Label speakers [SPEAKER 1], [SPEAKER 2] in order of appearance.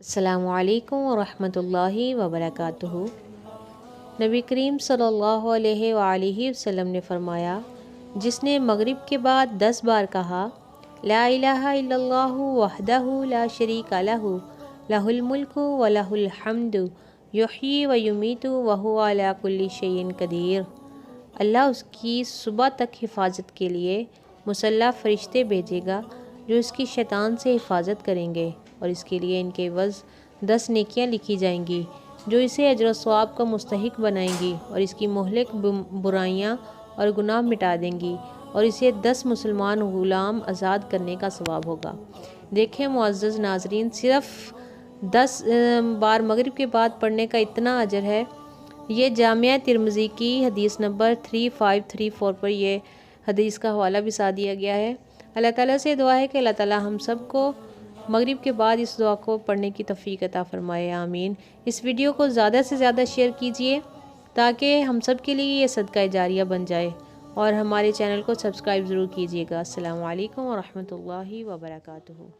[SPEAKER 1] अस्सलामु अलैकुम वरहमतुल्लाहि वबरकातुहू। नबी करीम सल्लल्लाहु अलैहि वसल्लम ने फरमाया, जिसने मगरिब के बाद 10 बार कहा ला इलाहा इल्लल्लाहु वहदहु ला शरीका लहू लहुल मुल्कु व लहुल हम्दु युहयी व युमीतु व हुवा अला कुल्ली शैइन कदीर, अल्लाह उसकी सुबह तक हिफाजत के लिए मुसल्लह फरिश्ते भेजेगा जो इसकी शैतान से हिफाजत करेंगे और इसके लिए इनके एवज़ 10 नेकियां लिखी जाएंगी जो इसे अजर सवाब का मुस्तहिक बनाएंगी और इसकी मोहलिक बुराइयां और गुनाह मिटा देंगी और इसे 10 मुसलमान ग़ुलाम आज़ाद करने का सवाब होगा। देखें मुअज़्ज़ज़ नाज़रीन, सिर्फ़ 10 बार मगरिब के बाद पढ़ने का इतना अजर है। ये जामिया तिरमिज़ी की हदीस नंबर 3534 पर यह हदीस का हवाला भी साथ दिया गया है। अल्लाह ताला से दुआ है कि अल्लाह ताला हम सबको मगरिब के बाद इस दुआ को पढ़ने की तौफीक अता फरमाए, आमीन। इस वीडियो को ज़्यादा से ज़्यादा शेयर कीजिए ताकि हम सब के लिए ये सदका जारिया बन जाए और हमारे चैनल को सब्सक्राइब ज़रूर कीजिएगा। अस्सलामु अलैकुम व रहमतुल्लाहि व बरकातुहू।